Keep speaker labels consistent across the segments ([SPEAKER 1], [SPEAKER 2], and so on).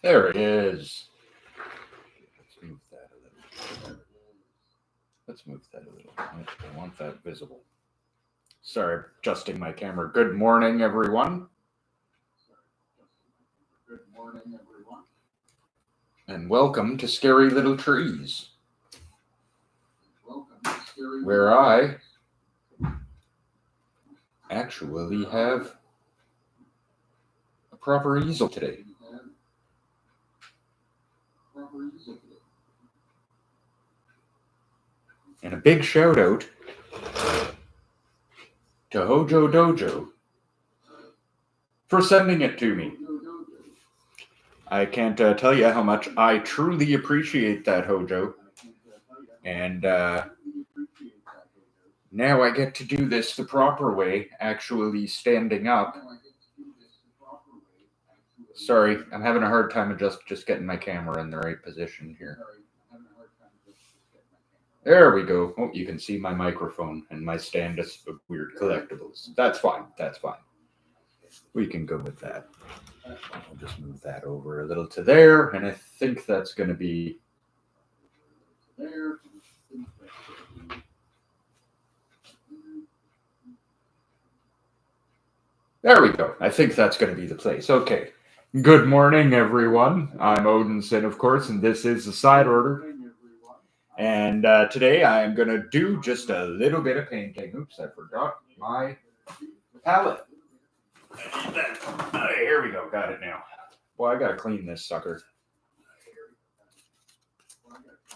[SPEAKER 1] There it is. Let's move that a little. Let's move that a little. I want that visible. Sorry, adjusting my camera. Good morning, everyone. And welcome to Scary Little Trees, where I actually have a proper easel today. And a big shout out to Hojo Dojo for sending it to me. I can't tell you how much I truly appreciate that, Hojo. And now I get to do this the proper way, actually standing up. Sorry, I'm having a hard time just getting my camera in the right position here. There we go. Oh, you can see my microphone and my stand of weird collectibles. That's fine. That's fine. We can go with that. I'll just move that over a little to there, and I think that's going to be there. There we go. I think that's going to be the place. Okay. Good morning, everyone. I'm Odinson, of course, and this is the Side Order. And today I am going to do just a little bit of painting. Oops, I forgot my palette. I need that. Here we go. Got it now. Boy, I got to clean this sucker.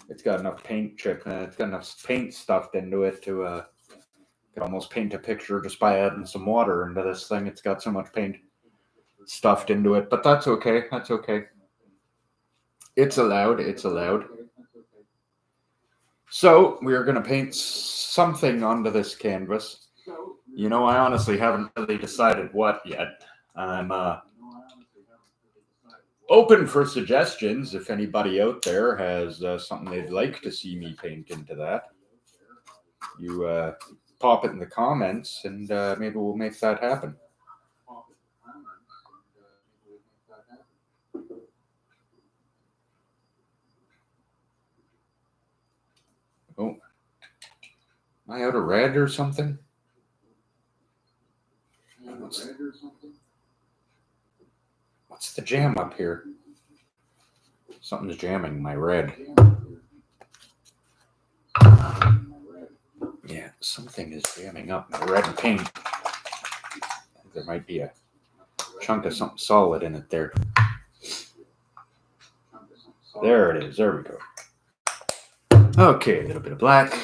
[SPEAKER 1] It's got enough paint it's got enough paint stuffed into it to could almost paint a picture just by adding some water into this thing. It's got so much paint stuffed into it, but that's okay. That's okay. It's allowed. It's allowed. So we're going to paint something onto this canvas. You know, I honestly haven't really decided what yet. I'm open for suggestions. If anybody out there has something they'd like to see me paint into that, you pop it in the comments, and maybe we'll make that happen. Oh, am I out of red or something? What's the jam up here? Something's jamming my red. Yeah, something is jamming up my red paint. There might be a chunk of something solid in it there. There it is. There we go. Okay, a little bit of black.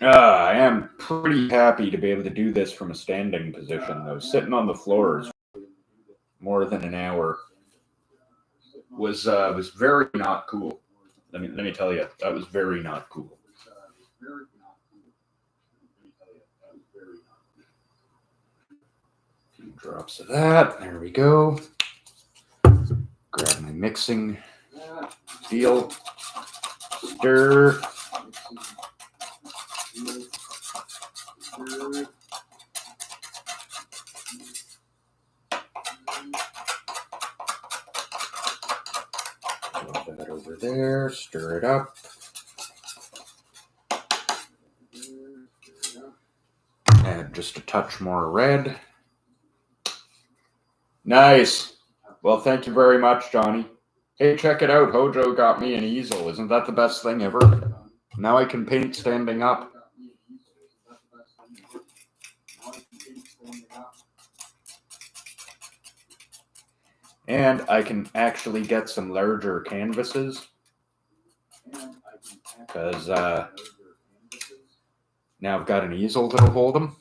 [SPEAKER 1] I am pretty happy to be able to do this from a standing position, though. Sitting on the floors more than an hour was very not cool. Let me tell you, that was very not cool. A few drops of that. There we go. Grab my mixing deal. Stir. Put that over there. Stir it up. Add just a touch more red. Nice. Well, thank you very much, Johnny. Hey, check it out. Hojo got me an easel. Isn't that the best thing ever? Now I can paint standing up. And I can actually get some larger canvases. Because now I've got an easel that'll hold them.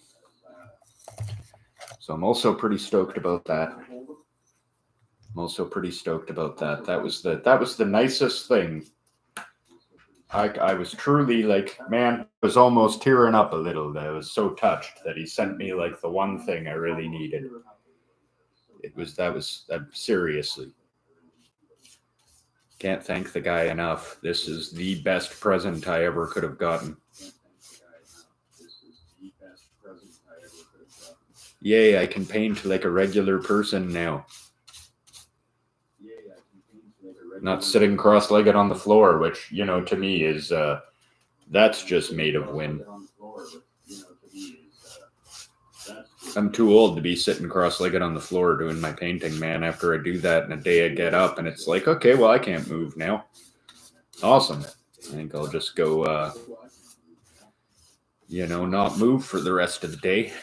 [SPEAKER 1] So I'm also pretty stoked about that. That was the nicest thing. I was truly like, man, I was almost tearing up a little. I was so touched that he sent me like the one thing I really needed. That was seriously. Can't thank the guy enough. This is the best present I ever could have gotten. Yay, I can paint like a regular person now. Not sitting cross-legged on the floor, which, you know, to me is, that's just made of wind. I'm too old to be sitting cross-legged on the floor doing my painting, man. After I do that in a day, I get up and it's like, okay, well, I can't move now. Awesome. I think I'll just go, you know, not move for the rest of the day.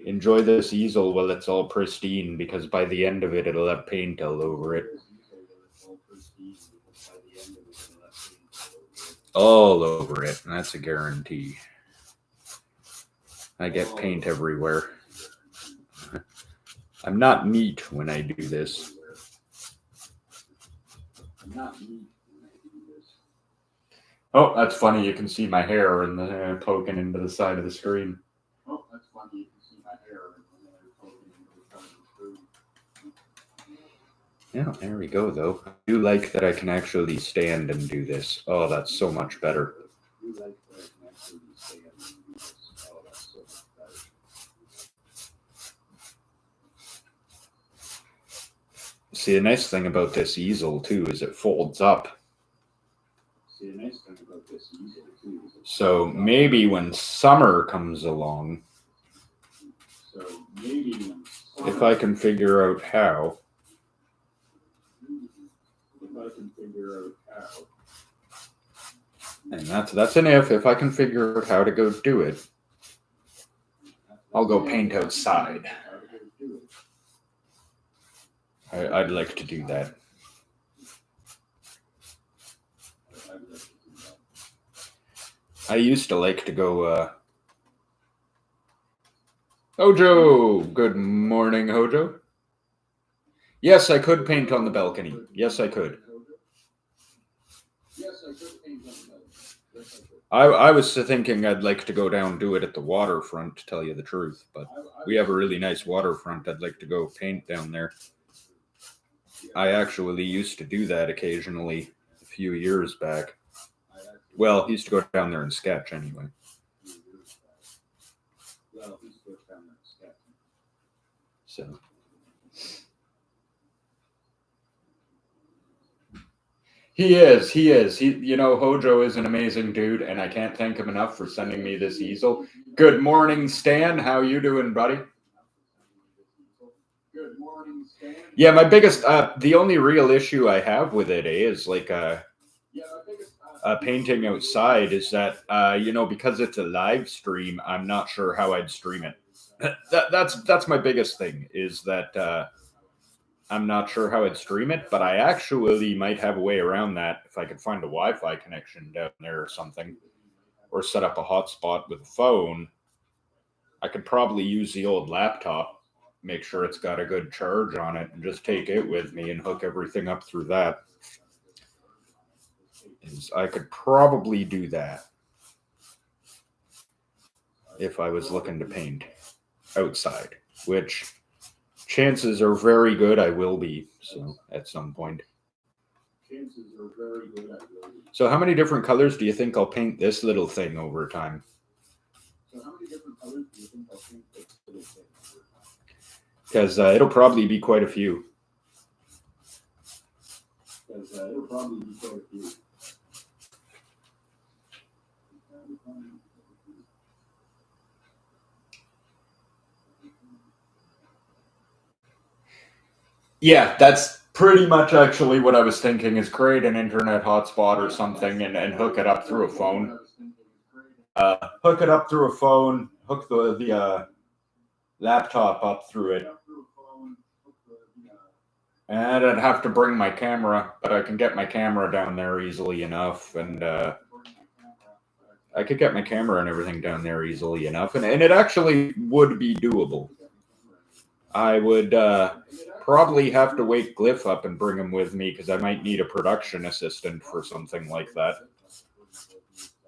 [SPEAKER 1] Enjoy this easel while it's all pristine, because by the end of it, it'll have paint all over it. All over it, and that's a guarantee. I get paint everywhere. I'm not neat when I do this. Oh, that's funny. You can see my hair and the poking into the side of the screen. Oh, that's funny. You can see my hair and poking into the side of the screen. Yeah, there we go, though. I do like that I can actually stand and do this. Oh, that's so much better. See, the nice thing about this easel, too, is it folds up. So maybe when summer comes along, if I can figure out how, and that's an if I can figure out how to go do it, I'll go paint outside. I'd like to do that. I used to like to go, Hojo! Good morning, Hojo. Yes, I could paint on the balcony. Yes, I could. I was thinking I'd like to go down and do it at the waterfront, to tell you the truth, but we have a really nice waterfront. I'd like to go paint down there. I actually used to do that occasionally a few years back. Well, he used to go down there and sketch anyway. So. He is. You know, Hojo is an amazing dude, and I can't thank him enough for sending me this easel. Good morning, Stan. How you doing, buddy? Good morning, Stan. Yeah, my biggest, the only real issue I have with it is like, painting outside is that, you know, because it's a live stream, I'm not sure how I'd stream it. That's my biggest thing, is that, I'm not sure how I'd stream it, but I actually might have a way around that if I could find a Wi-Fi connection down there or something, or set up a hotspot with a phone. I could probably use the old laptop, make sure it's got a good charge on it, and just take it with me and hook everything up through that. I could probably do that if I was looking to paint outside, which chances are very good I will be, so at some point. So how many different colors do you think I'll paint this little thing over time? Because it'll probably be quite a few. Yeah, that's pretty much actually what I was thinking, is create an internet hotspot or something and hook it up through a phone. Hook it up through a phone, hook the laptop up through it. And I'd have to bring my camera, but I can get my camera down there easily enough, and I could get my camera and everything down there easily enough, and it actually would be doable. I would probably have to wake Glyph up and bring him with me, because I might need a production assistant for something like that.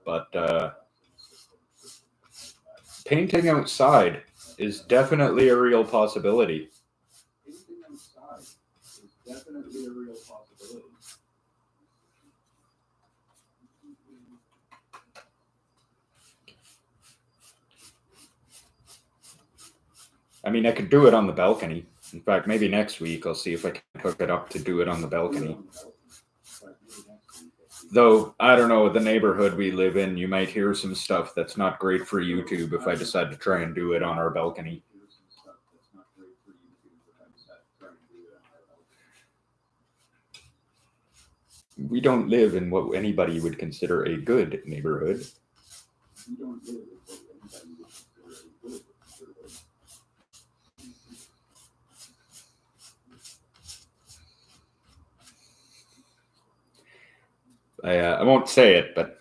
[SPEAKER 1] But painting outside is definitely a real possibility. I mean, I could do it on the balcony. In fact, maybe next week I'll see if I can hook it up to do it on the balcony. Though, I don't know, the neighborhood we live in, you might hear some stuff that's not great for YouTube if I decide to try and do it on our balcony. We don't live in what anybody would consider a good neighborhood. I won't say it, but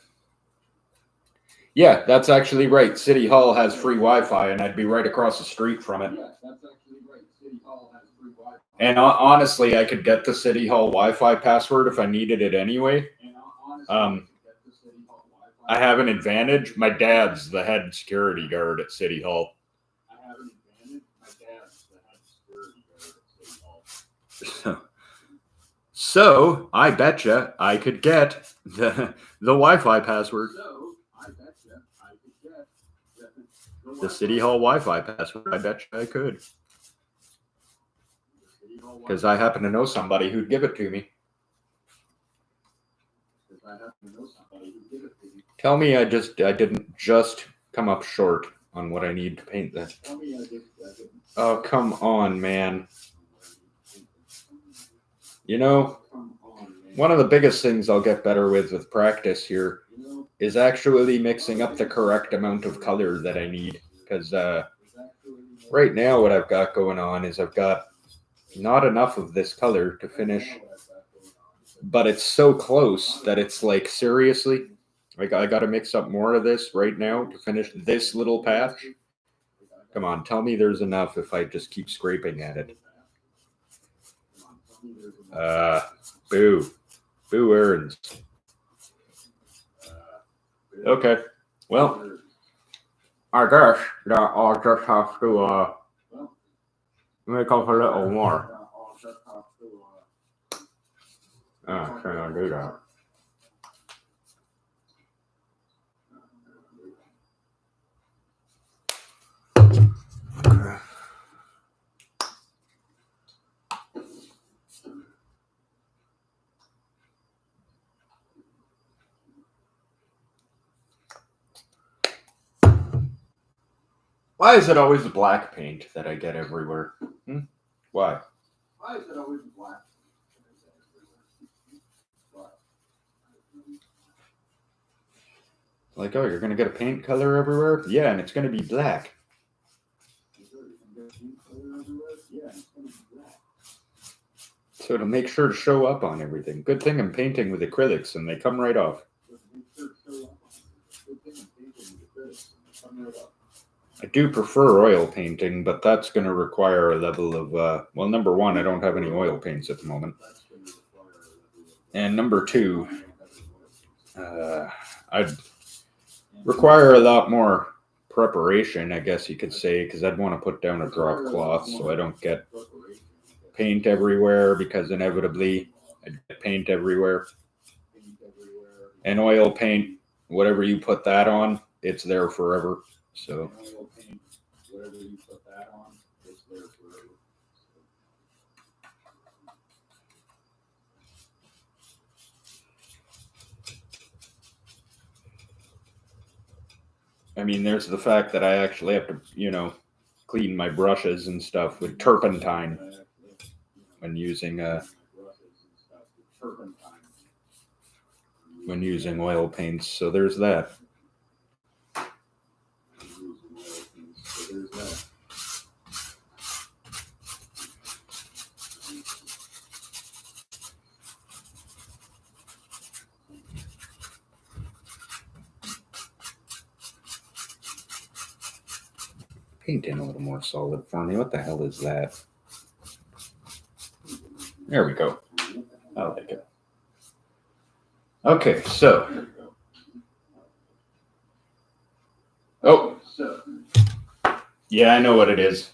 [SPEAKER 1] yeah, that's actually right. City Hall has free Wi-Fi, and I'd be right across the street from it. And honestly, I could get the City Hall Wi-Fi password if I needed it anyway. I have an advantage. My dad's the head security guard at City Hall. So I betcha I could get the Wi-Fi password. The City Hall Wi-Fi password. I betcha I could. Because I happen to know somebody who'd give it to me. Tell me I didn't just come up short on what I need to paint that. Oh, come on, man. You know, one of the biggest things I'll get better with practice here is actually mixing up the correct amount of color that I need. Because right now what I've got going on is I've got not enough of this color to finish, but it's so close that it's like, seriously, like I got to mix up more of this right now to finish this little patch. Come on, tell me there's enough if I just keep scraping at it. Boo earns. Okay, well, I guess that I'll just have to make up a little more. Can I do that? Why is it always the black paint that I get everywhere? Why? Why is it always the black? Like, oh, you're going to get a paint color everywhere? Yeah, and it's going to be black. So to make sure to show up on everything. Good thing I'm painting with acrylics and they come right off. I do prefer oil painting, but that's going to require a level of, well, number one, I don't have any oil paints at the moment. And number two, I'd require a lot more preparation, I guess you could say, because I'd want to put down a drop cloth so I don't get paint everywhere, because inevitably I'd get paint everywhere. And oil paint, whatever you put that on, it's there forever. So I mean, there's the fact that I actually have to, clean my brushes and stuff with turpentine when using oil paints. So there's that. Paint in a little more solid for me. What the hell is that? There we go. I like it. Okay, so. Oh. Yeah, I know what it is.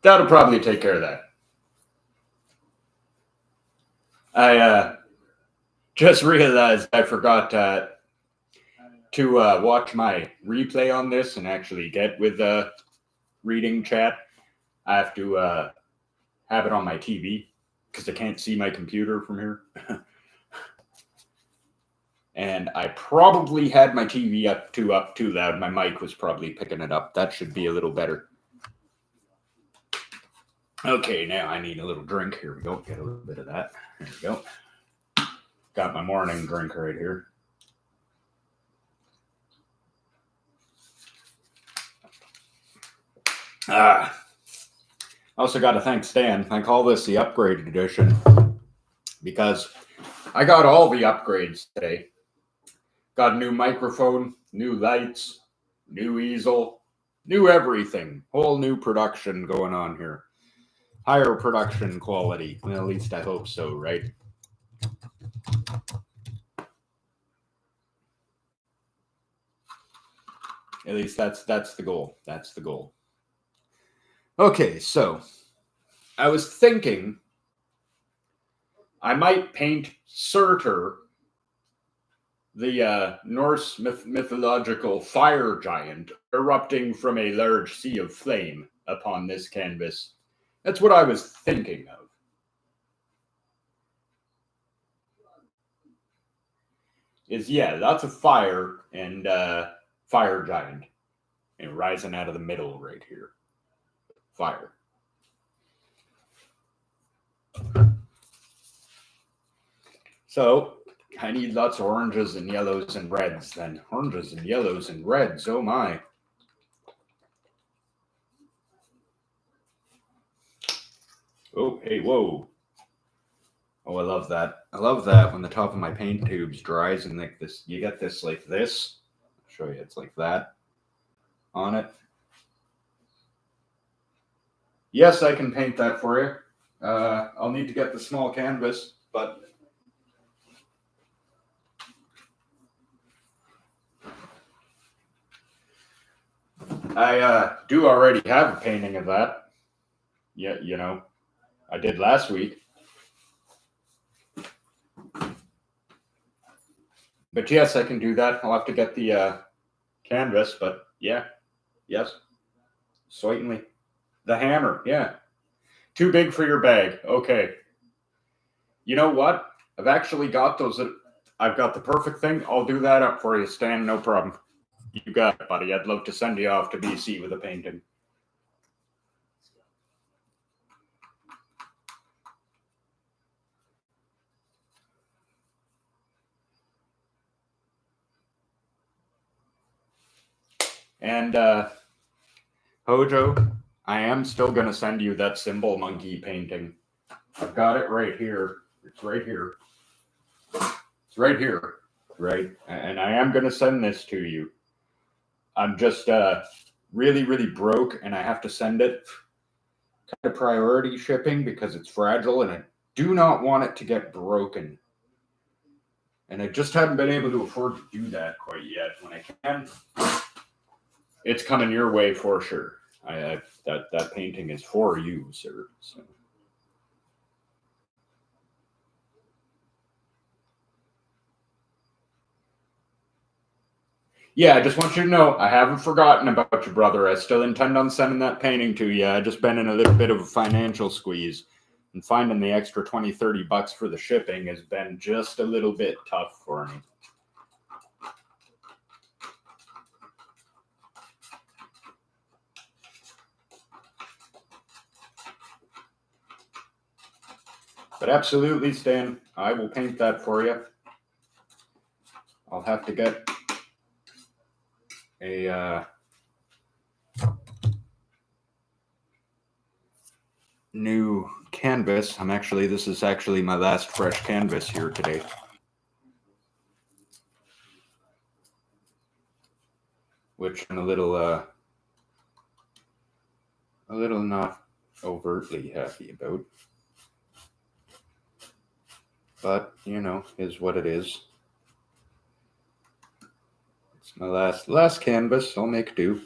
[SPEAKER 1] That'll probably take care of that. I just realized I forgot to watch my replay on this and actually get with reading chat, I have to have it on my TV because I can't see my computer from here. And I probably had my TV up too loud. My mic was probably picking it up. That should be a little better. Okay, now I need a little drink. Here we go. Get a little bit of that. There we go. Got my morning drink right here. Also got to thank Stan. I call this the upgraded edition because I got all the upgrades today. Got a new microphone, new lights, new easel, new everything. Whole new production going on here. Higher production quality. Well, at least I hope so, right? At least that's the goal. That's the goal. Okay, so I was thinking I might paint Surtur, the Norse mythological fire giant erupting from a large sea of flame upon this canvas. That's what I was thinking of. Yeah, lots of fire and fire giant and rising out of the middle right here. Fire. So I need lots of oranges and yellows and reds then. Oranges and yellows and reds, oh my. Oh, hey, whoa. Oh, I love that. I love that when the top of my paint tubes dries and like this, you get this like this. I'll show you, it's like that on it. Yes, I can paint that for you. I'll need to get the small canvas, but I do already have a painting of that. Yeah, you know, I did last week. But yes, I can do that. I'll have to get the canvas, but yeah, yes, certainly. The hammer, yeah. Too big for your bag. Okay. You know what? I've actually got those. I've got the perfect thing. I'll do that up for you, Stan. No problem. You got it, buddy. I'd love to send you off to BC with a painting. And Hojo, I am still going to send you that symbol monkey painting. I've got it right here. It's right here. It's right here. Right. And I am going to send this to you. I'm just really, really broke and I have to send it kind of priority shipping because it's fragile and I do not want it to get broken. And I just haven't been able to afford to do that quite yet. When I can, it's coming your way for sure. That painting is for you, sir. So. Yeah, I just want you to know I haven't forgotten about you, brother. I still intend on sending that painting to you. I just been in a little bit of a financial squeeze. And finding the extra $20-$30 for the shipping has been just a little bit tough for me. But absolutely, Stan, I will paint that for you. I'll have to get a new canvas. This is actually my last fresh canvas here today. Which I'm a little not overtly happy about. But, you know, is what it is. It's my last canvas. I'll make do.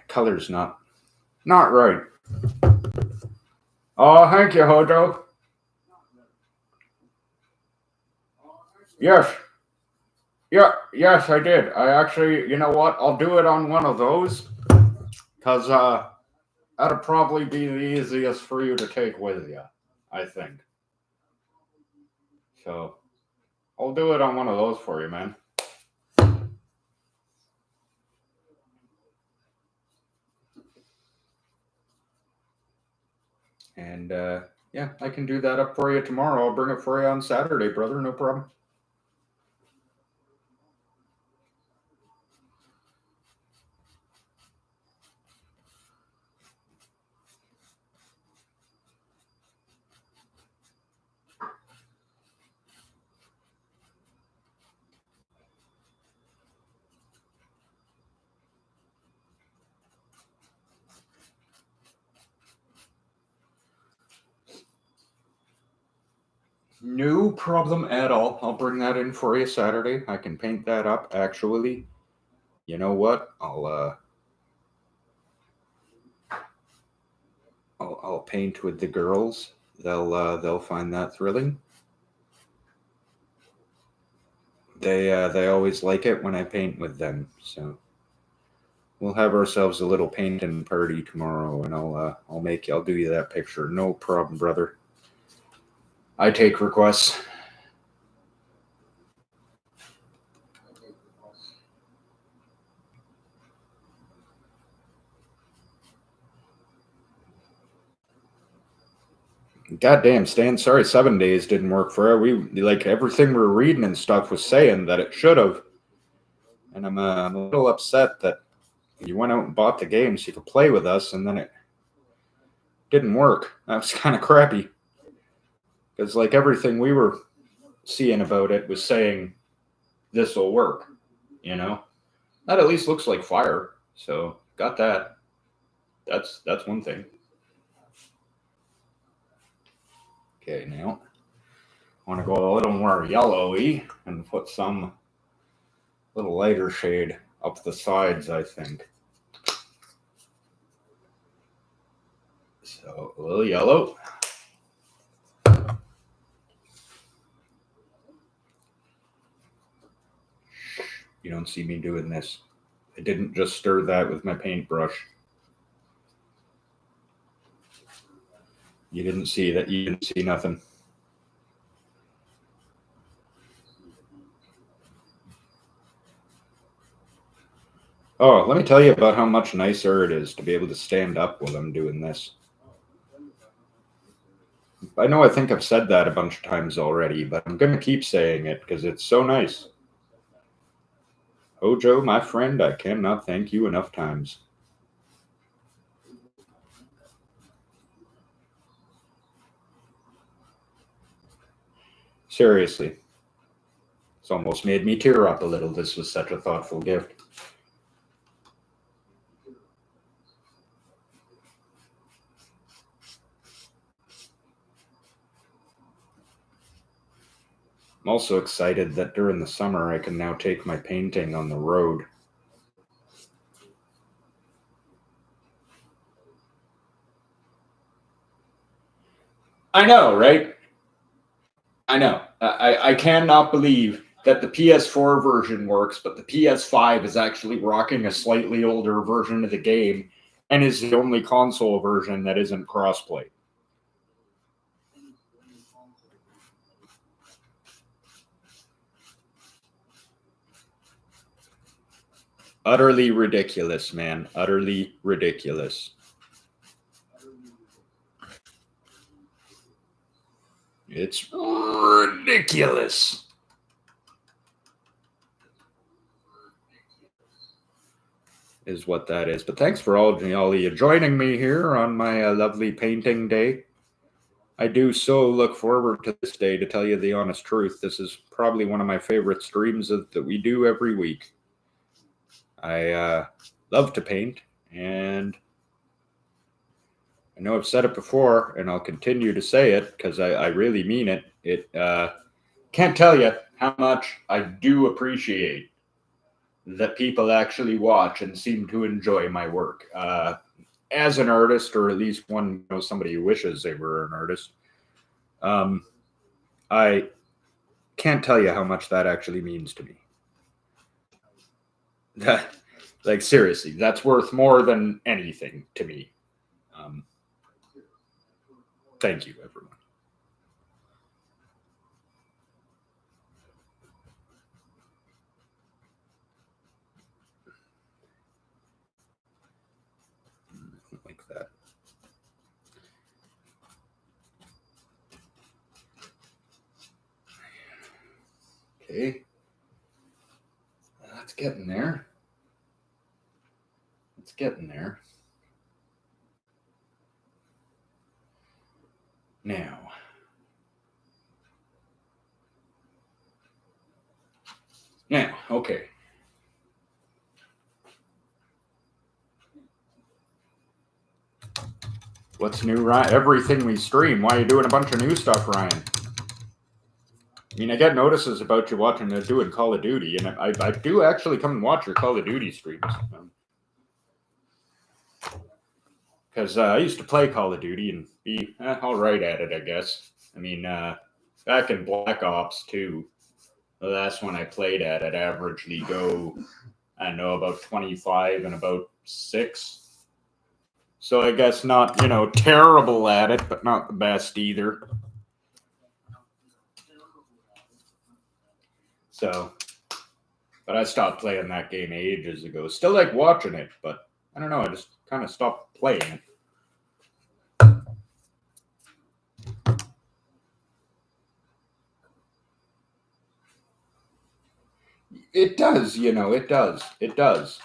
[SPEAKER 1] color's not right. Oh, thank you, Hojo. Yes. Yeah, yes, I did. I actually, you know what? I'll do it on one of those because that'll probably be the easiest for you to take with you, I think. So I'll do it on one of those for you, man. And yeah, I can do that up for you tomorrow. I'll bring it for you on Saturday, brother. No problem. No problem at all. I'll bring that in for you Saturday. I can paint that up. Actually, you know what? I'll paint with the girls. They'll find that thrilling. They always like it when I paint with them. So we'll have ourselves a little painting party tomorrow, and I'll do you that picture. No problem, brother. I take requests. Goddamn, Stan. Sorry, 7 days didn't work for her. We like everything we were reading and stuff was saying that it should have, and I'm a little upset that you went out and bought the game so you could play with us, and then it didn't work. That was kind of crappy because like everything we were seeing about it was saying this will work. You know, that at least looks like fire. So got that. That's one thing. Okay, now I want to go a little more yellowy and put some little lighter shade up the sides, I think. So a little yellow. You don't see me doing this. I didn't just stir that with my paintbrush. You didn't see that. You didn't see nothing. Oh, let me tell you about how much nicer it is to be able to stand up while I'm doing this. I know I think I've said that a bunch of times already, but I'm going to keep saying it because it's so nice. Hojo, my friend, I cannot thank you enough times. Seriously. It's almost made me tear up a little. This was such a thoughtful gift. I'm also excited that during the summer I can now take my painting on the road. I know, right? I know. I cannot believe that the PS4 version works, but the PS5 is actually rocking a slightly older version of the game and is the only console version that isn't crossplay. Utterly ridiculous, man. Utterly ridiculous. It's ridiculous. Is what that is. But thanks for all of you joining me here on my lovely painting day. I do so look forward to this day, to tell you the honest truth. This is probably one of my favorite streams that we do every week. I love to paint, and I know I've said it before, and I'll continue to say it because I really mean it. It can't tell you how much I do appreciate that people actually watch and seem to enjoy my work. As an artist, or at least one somebody who wishes they were an artist, I can't tell you how much that actually means to me. Like seriously, that's worth more than anything to me. Thank you, everyone. Like that. Okay. That's getting there. It's getting there. Now. Now, okay. What's new, Ryan? Everything we stream. Why are you doing a bunch of new stuff, Ryan? I mean, I get notices about you watching doing Call of Duty, and I do actually come and watch your Call of Duty streams. Because I used to play Call of Duty and be all right at it, I guess. I mean, back in Black Ops 2, the last one I played at, I'd averagely go, I don't know, about 25 and about 6. So I guess not, terrible at it, but not the best either. So, but I stopped playing that game ages ago. Still like watching it, but I don't know. I just kind of stopped playing it. It does, it does. It does.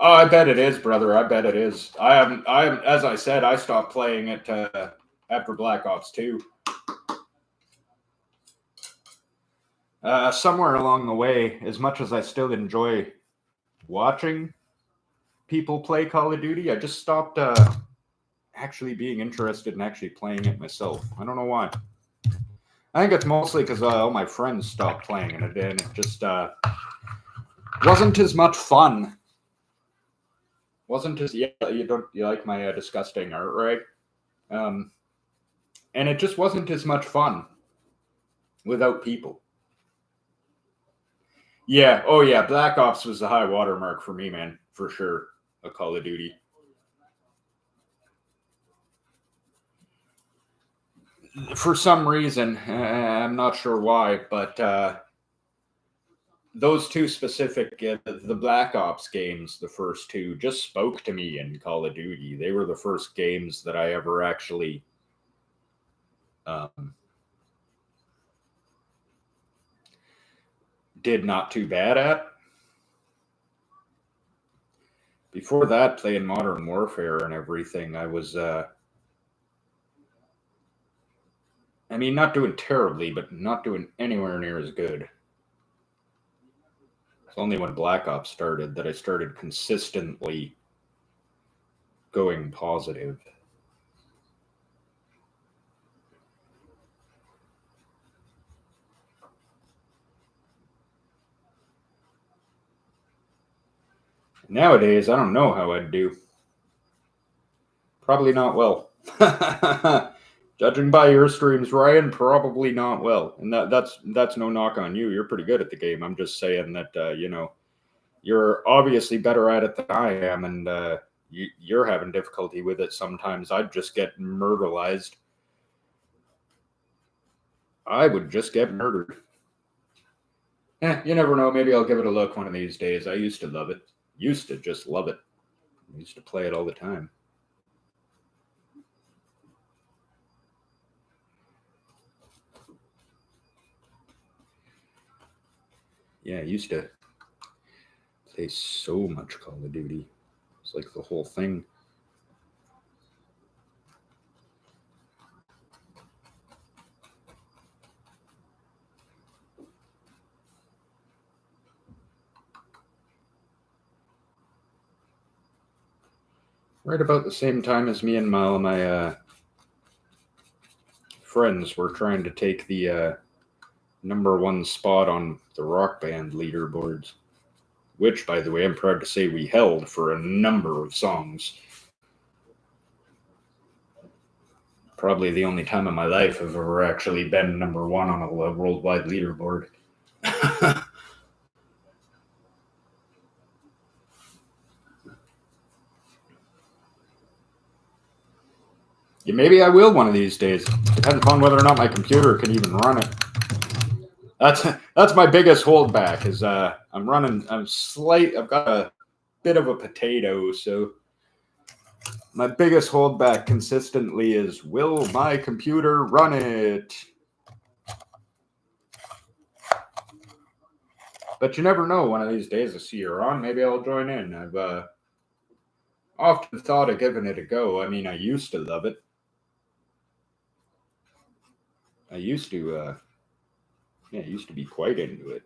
[SPEAKER 1] Oh, I bet it is, brother. I bet it is. I haven't. As I said, I stopped playing it after Black Ops 2. Somewhere along the way, as much as I still enjoy watching people play Call of Duty, I just stopped actually being interested in actually playing it myself. I don't know why. I think it's mostly because all my friends stopped playing it, and it just wasn't as much fun. Wasn't as you like my disgusting art, right? And it just wasn't as much fun without people. Yeah. Oh yeah. Black Ops was the high watermark for me, man, for sure. A Call of Duty. For some reason, I'm not sure why, but those two specific, the Black Ops games, the first two, just spoke to me in Call of Duty. They were the first games that I ever actually did not too bad at. Before that, playing Modern Warfare and everything, I was, I mean, not doing terribly, but not doing anywhere near as good. It's only when Black Ops started that I started consistently going positive. Nowadays, I don't know how I'd do. Probably not well. Judging by your streams, Ryan, probably not well. And that's no knock on you. You're pretty good at the game. I'm just saying that you're obviously better at it than I am, and you're having difficulty with it sometimes. I'd just get murderized. I would just get murdered. You never know. Maybe I'll give it a look one of these days. I used to love it. Used to just love it. I used to play it all the time. Yeah, I used to play so much Call of Duty. It's like the whole thing. right about the same time as me and my friends were trying to take the #1 spot on the Rock Band leaderboards, which, by the way, I'm proud to say we held for a number of songs. Probably the only time in my life I've ever actually been #1 on a worldwide leaderboard. Yeah, maybe I will one of these days. Depends upon whether or not my computer can even run it. That's my biggest holdback. Is I've got a bit of a potato, so my biggest holdback consistently is, will my computer run it? But you never know. One of these days I see you're on, maybe I'll join in. I've often thought of giving it a go. I mean, I used to love it. I used to be quite into it.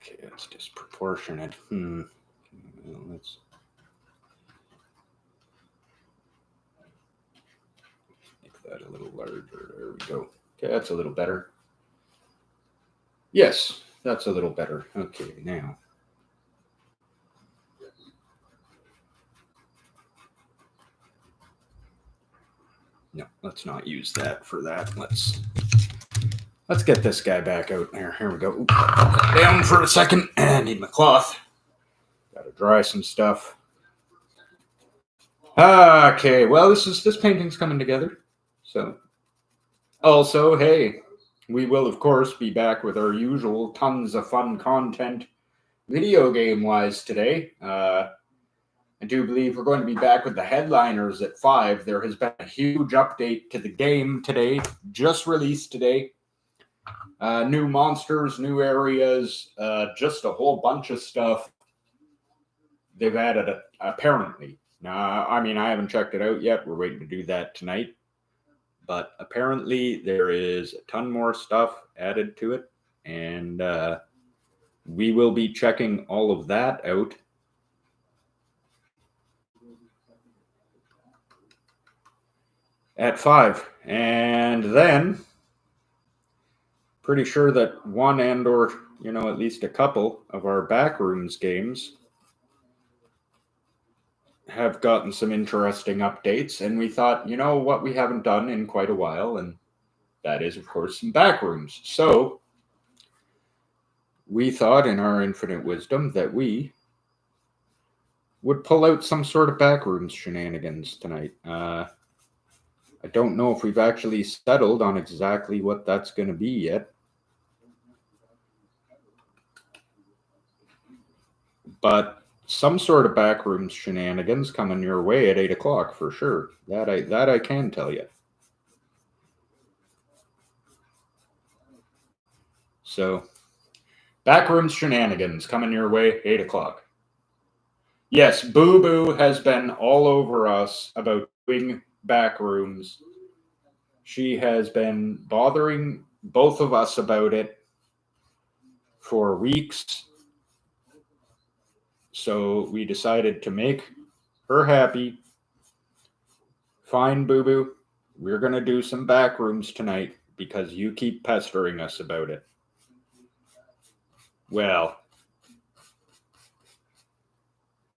[SPEAKER 1] Okay, that's disproportionate. Well, let's make that a little larger. There we go. Okay, that's a little better. Yes, that's a little better. Okay, now. No, let's not use that for that. Let's get this guy back out there. Here we go. Ooh, down for a second. I need my cloth. Gotta dry some stuff. Okay, well, this painting's coming together. So, also, hey, we will of course be back with our usual tons of fun content, video game wise today. I do believe we're going to be back with the headliners at 5. There has been a huge update to the game today, just released today. New monsters, new areas, just a whole bunch of stuff they've added, apparently. Now, I mean, I haven't checked it out yet. We're waiting to do that tonight. But apparently, there is a ton more stuff added to it. And we will be checking all of that out. At 5. And then, pretty sure that one and or, at least a couple of our Backrooms games have gotten some interesting updates, and we thought, what we haven't done in quite a while, and that is, of course, some Backrooms. So we thought, in our infinite wisdom, that we would pull out some sort of Backrooms shenanigans tonight. I don't know if we've actually settled on exactly what that's going to be yet. But some sort of Backrooms shenanigans coming your way at 8 o'clock for sure. That I can tell you. So, Backrooms shenanigans coming your way 8 o'clock. Yes, Boo Boo has been all over us about doing Backrooms. She has been bothering both of us about it for weeks. So we decided to make her happy. Fine, Boo Boo. We're going to do some Backrooms tonight because you keep pestering us about it. Well,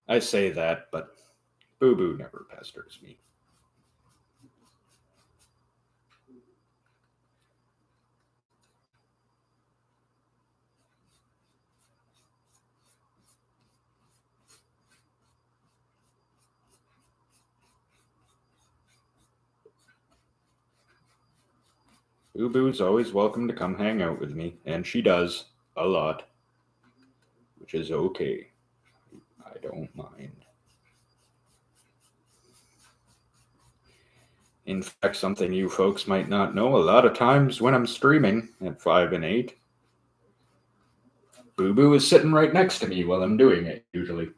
[SPEAKER 1] I say that, but Boo Boo never pesters me. Boo Boo's always welcome to come hang out with me, and she does a lot, which is okay. I don't mind. In fact, something you folks might not know, a lot of times when I'm streaming at 5 and 8, Boo Boo is sitting right next to me while I'm doing it, usually.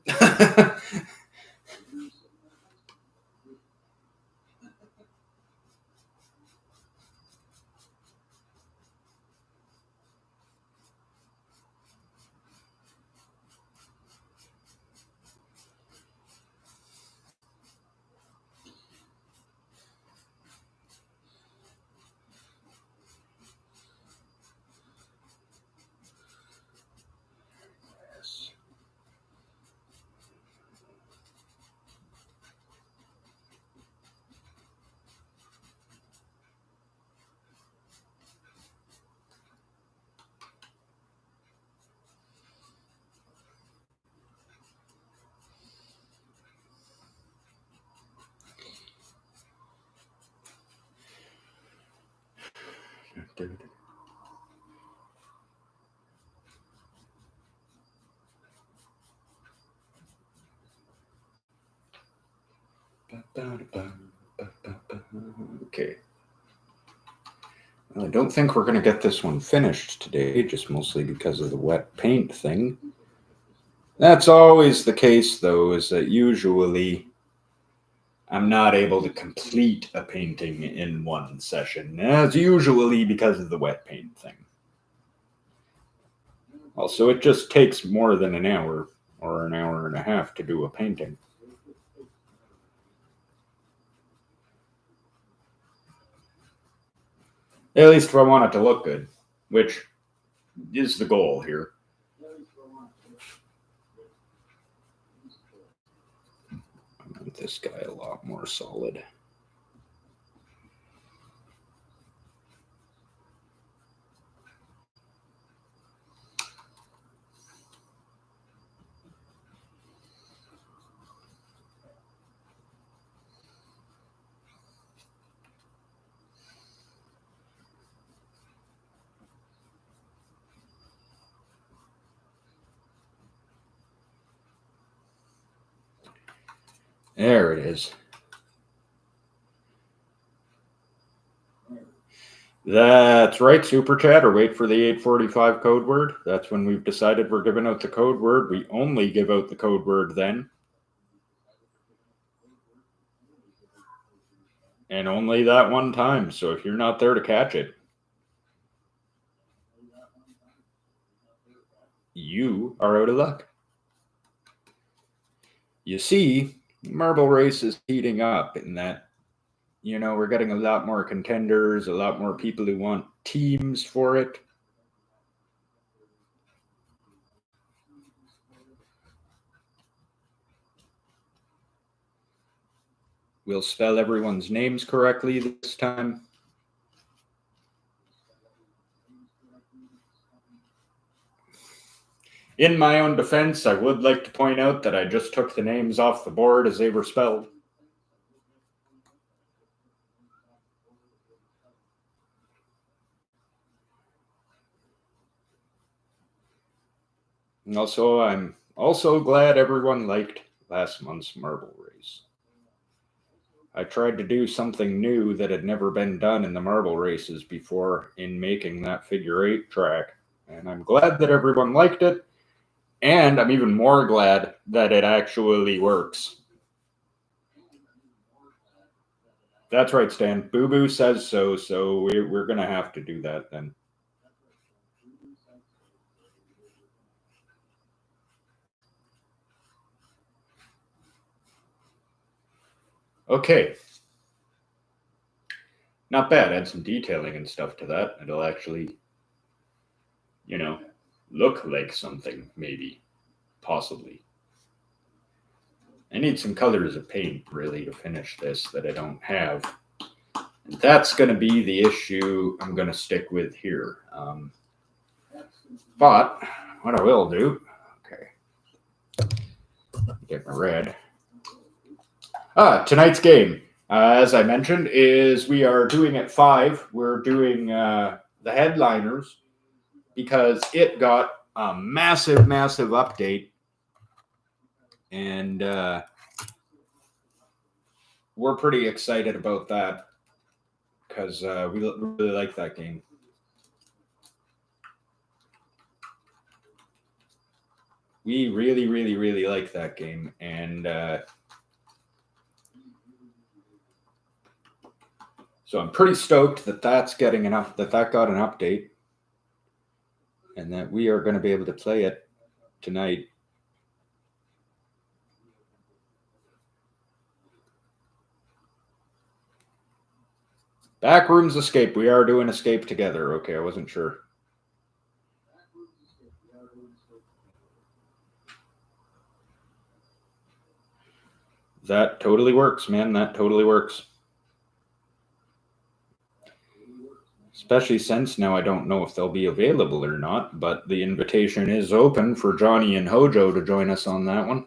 [SPEAKER 1] Okay. Well, I don't think we're going to get this one finished today, just mostly because of the wet paint thing. That's always the case, though, is that usually I'm not able to complete a painting in one session. That's usually because of the wet paint thing. Also, it just takes more than an hour or an hour and a half to do a painting. At least if I want it to look good, which is the goal here. I want this guy a lot more solid. There it is. That's right, Super Chat, or wait for the 8:45 code word. That's when we've decided we're giving out the code word. We only give out the code word then. And only that one time. So if you're not there to catch it, you are out of luck. You see, Marble Race is heating up in that, we're getting a lot more contenders, a lot more people who want teams for it. We'll spell everyone's names correctly this time. In my own defense, I would like to point out that I just took the names off the board as they were spelled. And also, I'm also glad everyone liked last month's Marble Race. I tried to do something new that had never been done in the Marble Races before in making that figure 8 track. And I'm glad that everyone liked it. And I'm even more glad that it actually works. That's right, Stan. Boo Boo says so, so we're going to have to do that then. Okay. Not bad. Add some detailing and stuff to that. It'll actually, look like something, maybe, possibly. I need some colors of paint, really, to finish this that I don't have. And that's going to be the issue I'm going to stick with here. But what I will do, okay, get my red. Tonight's game. as I mentioned, is we are doing at 5. We're doing the headliners because it got a massive, massive update. And we're pretty excited about that because we really like that game. We really, really, really like that game. And so I'm pretty stoked that that got an update and that we are going to be able to play it tonight. Backrooms Escape. We are doing Escape together. Okay, I wasn't sure. That totally works, man. That totally works. Especially since now I don't know if they'll be available or not, but the invitation is open for Johnny and Hojo to join us on that one.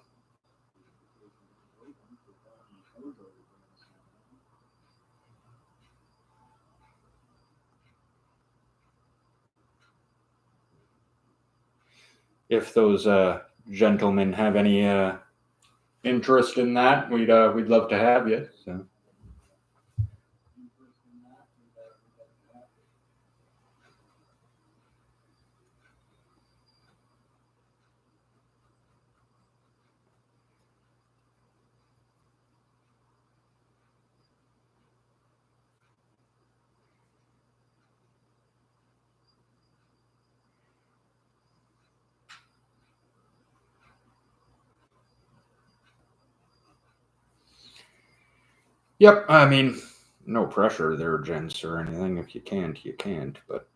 [SPEAKER 1] If those gentlemen have any interest in that, we'd love to have you. So. Yep, I mean, no pressure there, gents, or anything. If you can't, you can't. But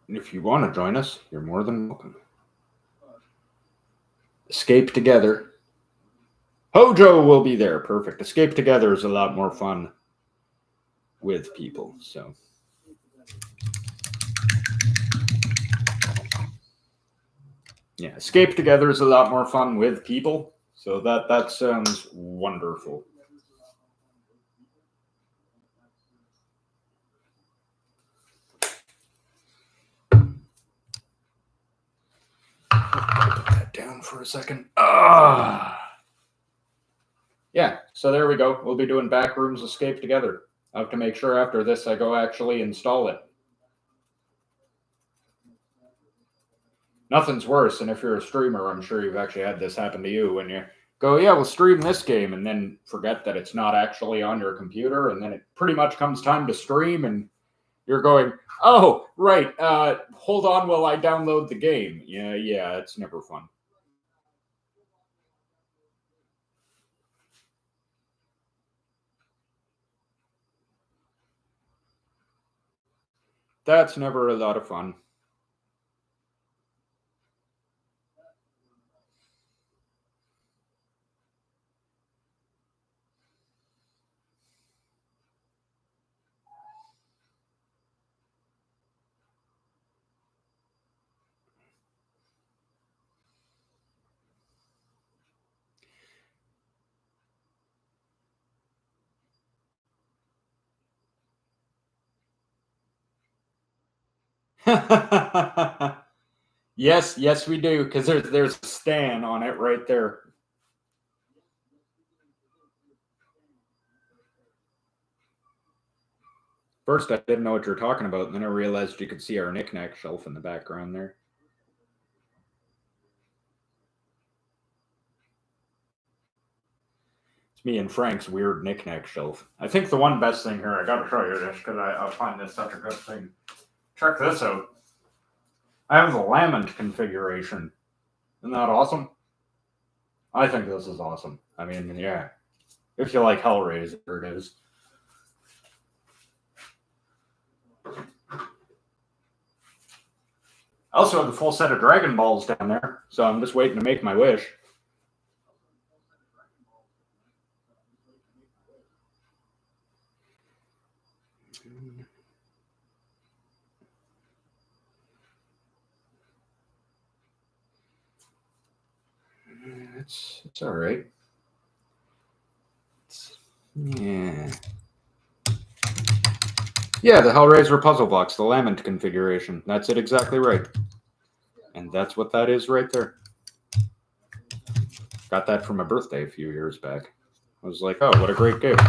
[SPEAKER 1] if you want to join us, you're more than welcome. Escape together. Hojo will be there. Perfect. Escape together is a lot more fun with people. So. Yeah, Escape together is a lot more fun with people. So that sounds wonderful. Put that down for a second. Yeah, so there we go. We'll be doing Backrooms Escape together. I have to make sure after this I go actually install it. Nothing's worse than if you're a streamer, I'm sure you've actually had this happen to you when you go, yeah, we'll stream this game, and then forget that it's not actually on your computer, and then it pretty much comes time to stream, and you're going, oh, right, hold on while I download the game. Yeah, it's never fun. That's never a lot of fun. Yes, we do, because there's a Stan on it right there. First, I didn't know what you were talking about, and then I realized you could see our knickknack shelf in the background there. It's me and Frank's weird knickknack shelf. I think the one best thing here, I gotta show you this because I find this such a good thing. Check this out. I have the Lament configuration. Isn't that awesome? I think this is awesome. I mean, yeah. If you like Hellraiser, it is. I also have the full set of Dragon Balls down there, so I'm just waiting to make my wish. It's all right. Yeah. Yeah, the Hellraiser puzzle box, the Lament configuration. That's it exactly right. And that's what that is right there. Got that for my birthday a few years back. I was like, oh, what a great gift.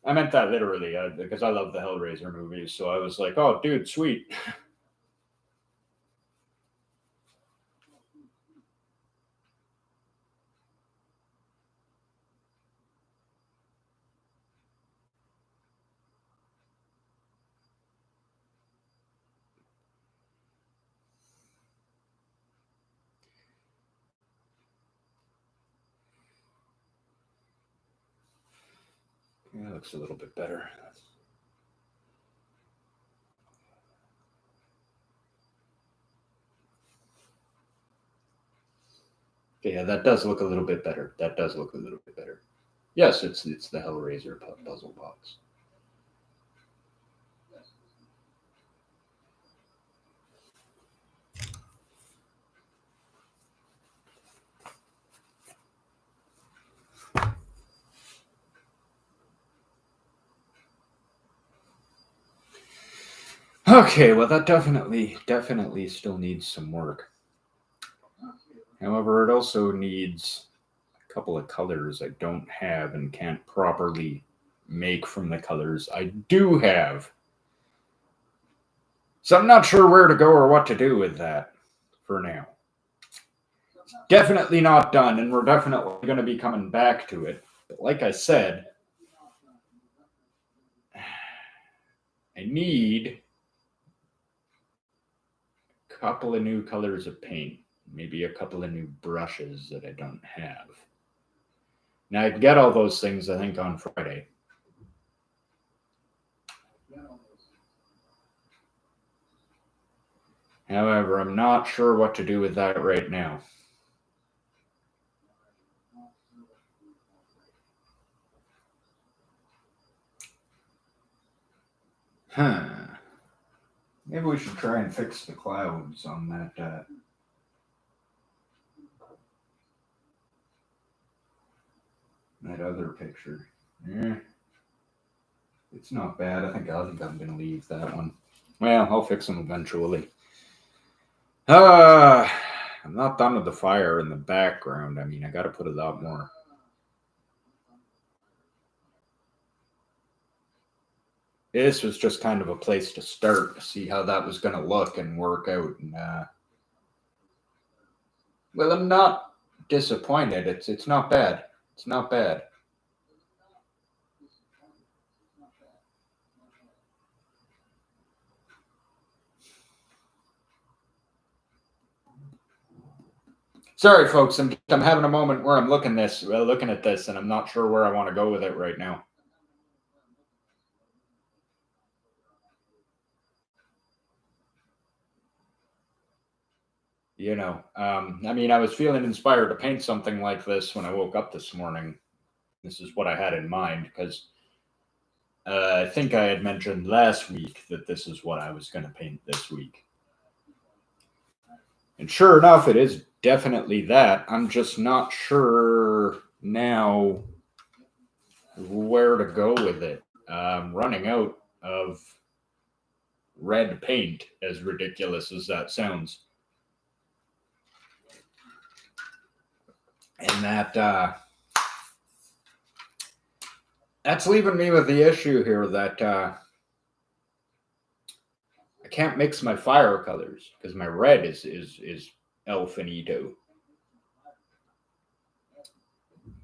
[SPEAKER 1] I meant that literally because I love the Hellraiser movies. So I was like, oh, dude, sweet. Yeah, that looks a little bit better. Yeah, that does look a little bit better. That does look a little bit better. Yes, it's the Hellraiser puzzle box. Okay, well that definitely still needs some work. However, it also needs a couple of colors I don't have and can't properly make from the colors I do have. So I'm not sure where to go or what to do with that for now. Definitely not done, and we're definitely going to be coming back to it. But like I said, I need a couple of new colors of paint, maybe a couple of new brushes that I don't have. Now, I can get all those things, I think, on Friday. However, I'm not sure what to do with that right now. Huh. Maybe we should try and fix the clouds on that other picture. Yeah. It's not bad. I think I'm going to leave that one. Well, I'll fix them eventually. I'm not done with the fire in the background. I mean, I got to put a lot more. This was just kind of a place to start to see how that was going to look and work out. And well, I'm not disappointed. It's not bad. It's not bad. Sorry, folks. I'm having a moment where I'm looking at this, and I'm not sure where I want to go with it right now. I mean, I was feeling inspired to paint something like this when I woke up this morning. This is what I had in mind because I think I had mentioned last week that this is what I was going to paint this week. And sure enough, it is definitely that. I'm just not sure now where to go with it. I'm running out of red paint, as ridiculous as that sounds. And that's leaving me with the issue here that I can't mix my fire colors because my red is El Finito.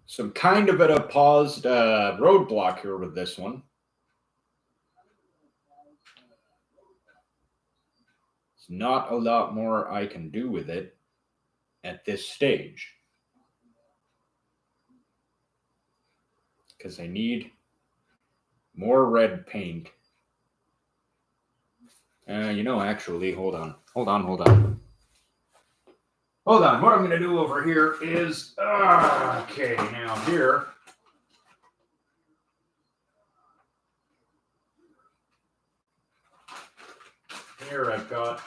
[SPEAKER 1] So I'm kind of at a paused roadblock here with this one. There's not a lot more I can do with it at this stage. Because I need more red paint. Actually, hold on. Hold on. What I'm going to do over here is, okay, now here. Here I've got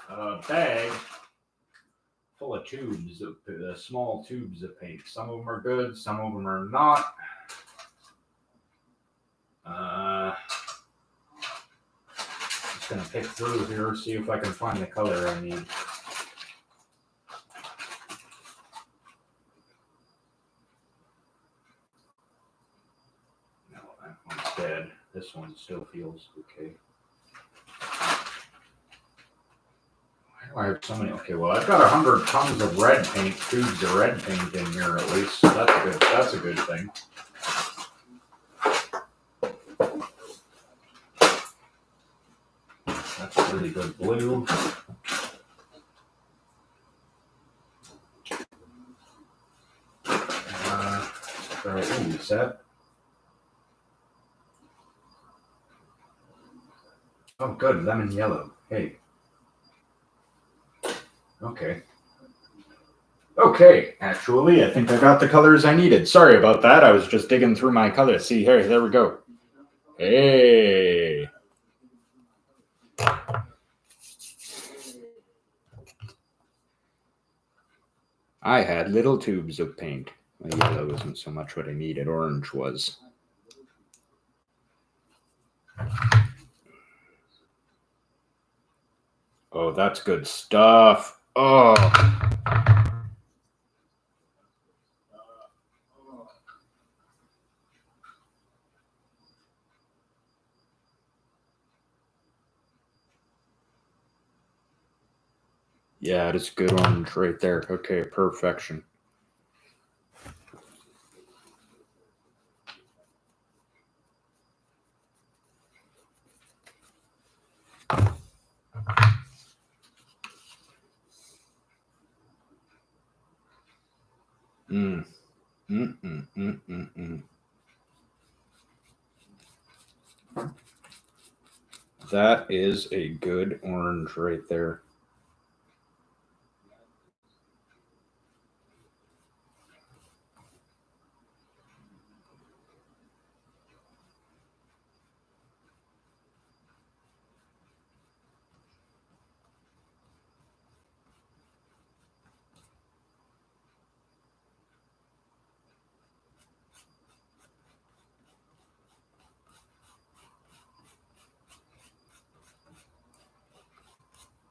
[SPEAKER 1] a bag full of tubes, small tubes of paint. Some of them are good, some of them are not. Just gonna pick through here, see if I can find the color I need. No, that one's dead. This one still feels okay. I have so many. Okay, well, I've got 100 tons of red paint, tubes of red paint in here at least. So that's good. That's a good thing. That's a really good blue. Ooh, set. Oh, good. Lemon yellow. Hey. Okay. Okay, actually, I think I got the colors I needed. Sorry about that. I was just digging through my colors. See here, there we go. Hey. I had little tubes of paint. My yellow isn't so much what I needed. Orange was. Oh, that's good stuff. Oh. Yeah, it is good orange right there. Okay, perfection. Mm. That is a good orange right there.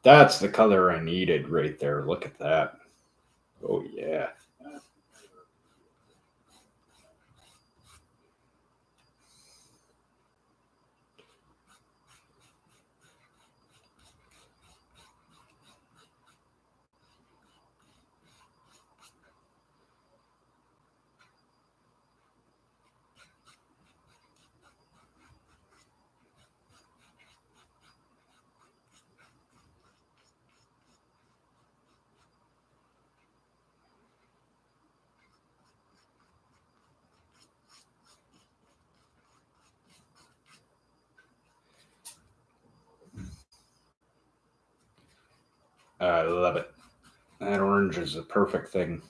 [SPEAKER 1] That's the color I needed right there. Look at that. Oh, yeah. I love it. That orange is a perfect thing.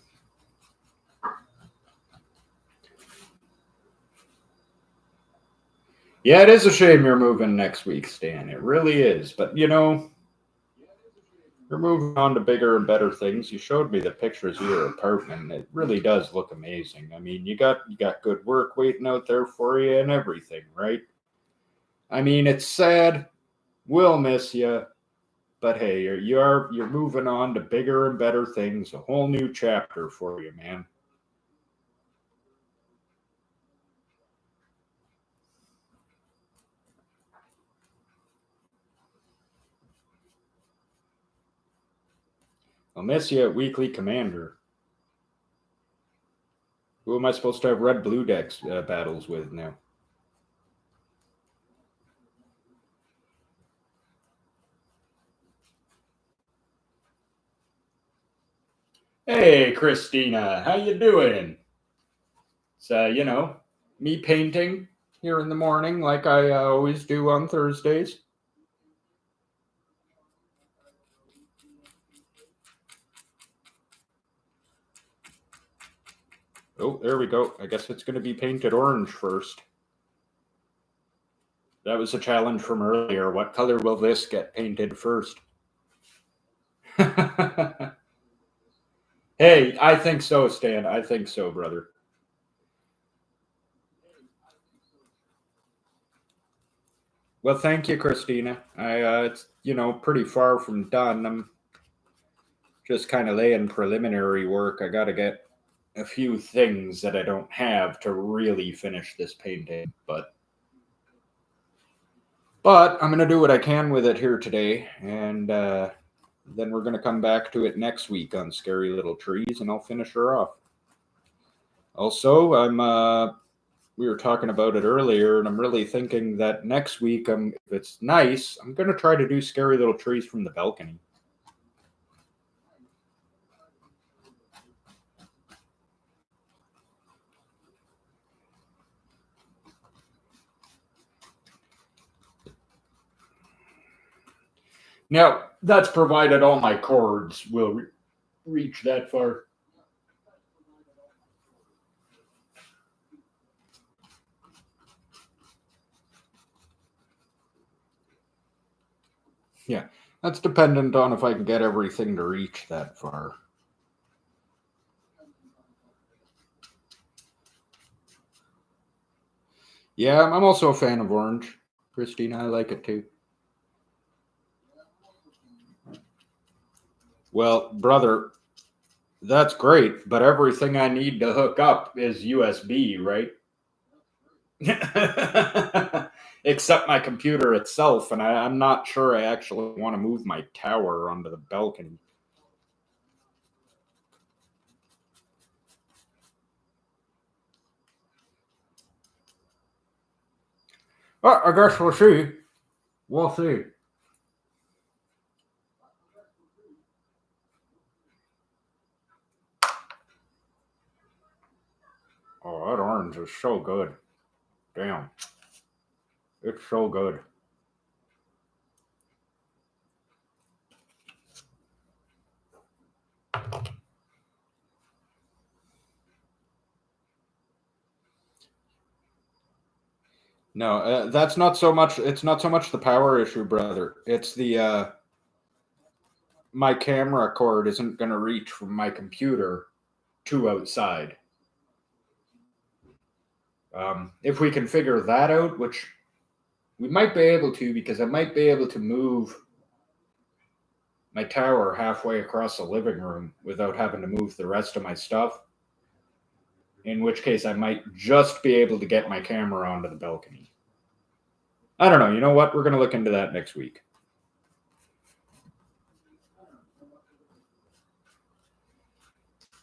[SPEAKER 1] Yeah, it is a shame you're moving next week, Stan. It really is. But you know, you're moving on to bigger and better things. You showed me the pictures of your apartment. It really does look amazing. I mean, you got good work waiting out there for you and everything, right? I mean, it's sad. We'll miss you. But hey, you're moving on to bigger and better things. A whole new chapter for you, man. I'll miss you at Weekly Commander. Who am I supposed to have red blue decks battles with now? Hey, Christina, how you doing? So, you know, me painting here in the morning like I always do on Thursdays. Oh, there we go. I guess it's going to be painted orange first. That was a challenge from earlier. What color will this get painted first? Hey, I think so, Stan. I think so, brother. Well, thank you, Christina. It's pretty far from done. I'm just kind of laying preliminary work. I got to get a few things that I don't have to really finish this painting, but I'm gonna do what I can with it here today, and then we're gonna come back to it next week on Scary Little Trees, and I'll finish her off. Also, we were talking about it earlier, and I'm really thinking that next week, if it's nice, I'm gonna try to do Scary Little Trees from the balcony. Now, that's provided all my cords will reach that far. Yeah, that's dependent on if I can get everything to reach that far. Yeah, I'm also a fan of orange. Christina, I like it too. Well, brother, that's great, but everything I need to hook up is USB, right? Except my computer itself, and I'm not sure I actually want to move my tower onto the balcony. Well, I guess we'll see. We'll see. Oh, that orange is so good. Damn. It's so good. No, that's not so much. It's not so much the power issue, brother. It's the my camera cord isn't going to reach from my computer to outside. If we can figure that out, which we might be able to, because I might be able to move my tower halfway across the living room without having to move the rest of my stuff. In which case, I might just be able to get my camera onto the balcony. I don't know. You know what? We're going to look into that next week.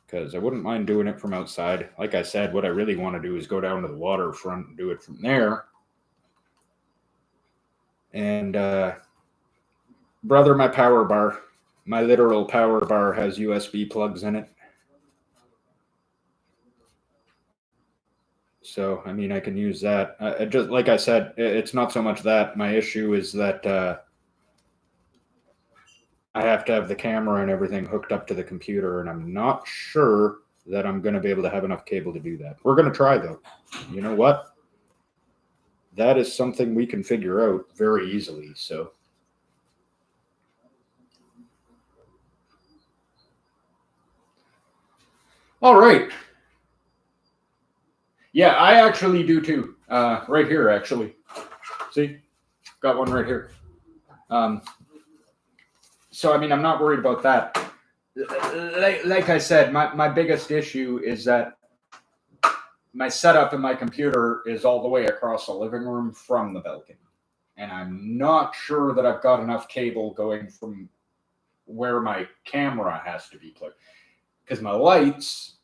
[SPEAKER 1] Because I wouldn't mind doing it from outside. Like I said, what I really want to do is go down to the waterfront and do it from there. And brother, my power bar, my literal power bar has USB plugs in it. So, I mean, I can use that. Just like I said, it's not so much that. My issue is that I have to have the camera and everything hooked up to the computer, and I'm not sure that I'm going to be able to have enough cable to do that. We're going to try, though. You know what? That is something we can figure out very easily. So, all right. Yeah, I actually do too. Right here, actually. See, got one right here. Um, so, I mean, I'm not worried about that. Like I said, my biggest issue is that my setup in my computer is all the way across the living room from the balcony. And I'm not sure that I've got enough cable going from where my camera has to be plugged. Because my lights,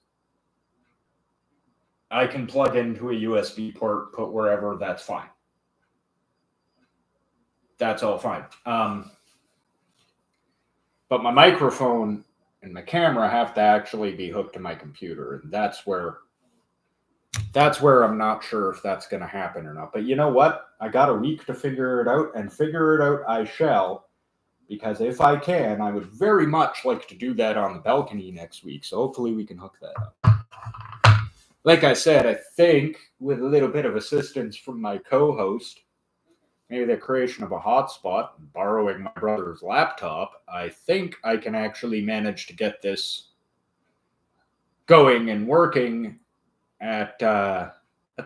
[SPEAKER 1] I can plug into a USB port, put wherever, that's fine. That's all fine. But my microphone and my camera have to actually be hooked to my computer. And that's where I'm not sure if that's going to happen or not. But you know what? I got a week to figure it out, and figure it out I shall. Because if I can, I would very much like to do that on the balcony next week. So hopefully we can hook that up. Like I said, I think with a little bit of assistance from my co-host, maybe the creation of a hotspot, borrowing my brother's laptop, I think I can actually manage to get this going and working at the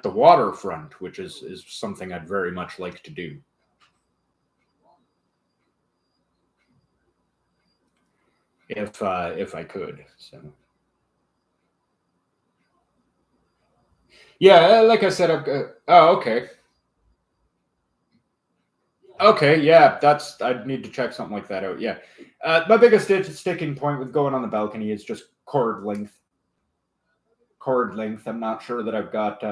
[SPEAKER 1] waterfront, which is something I'd very much like to do. If I could. So yeah, like I said, oh, okay. Okay, yeah, I'd need to check something like that out. Yeah. My biggest sticking point with going on the balcony is just cord length. Cord length. I'm not sure that I've got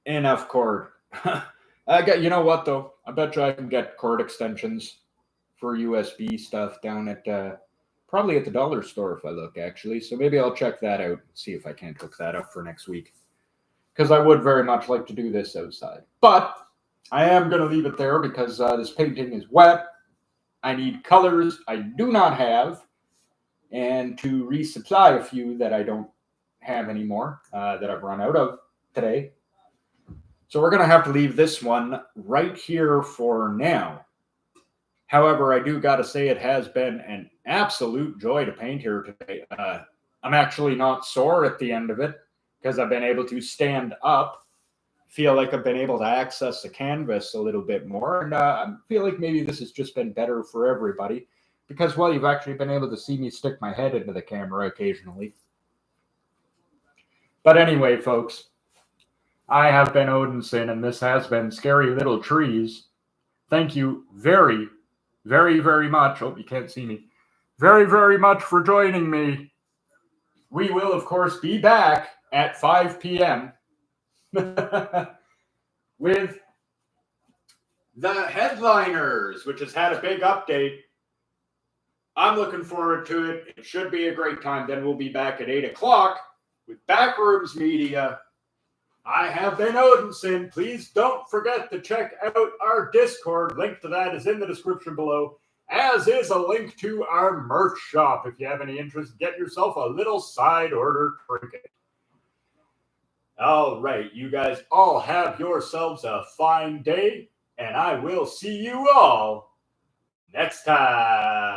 [SPEAKER 1] enough cord. You know what though? I bet you I can get cord extensions for USB stuff down at probably at the dollar store if I look, actually. So maybe I'll check that out and see if I can't hook that up for next week. Because I would very much like to do this outside. But I am going to leave it there because this painting is wet. I need colors I do not have, and to resupply a few that I don't have anymore, that I've run out of today. So we're going to have to leave this one right here for now. However, I do got to say it has been an absolute joy to paint here today. I'm actually not sore at the end of it because I've been able to stand up, feel like I've been able to access the canvas a little bit more. And I feel like maybe this has just been better for everybody because, well, you've actually been able to see me stick my head into the camera occasionally. But anyway, folks, I have been Odinson, and this has been Scary Little Trees. Thank you very, very, very much. Oh, you can't see me. Very, very much for joining me. We will, of course, be back at 5 p.m. with the Headliners, which has had a big update. I'm looking forward to it. It should be a great time. Then we'll be back at 8 o'clock with Backrooms Media. I have been Odinson. Please don't forget to check out our Discord. Link to that is in the description below, as is a link to our merch shop. If you have any interest, get yourself a little side order trinket. All right, you guys all have yourselves a fine day, and I will see you all next time.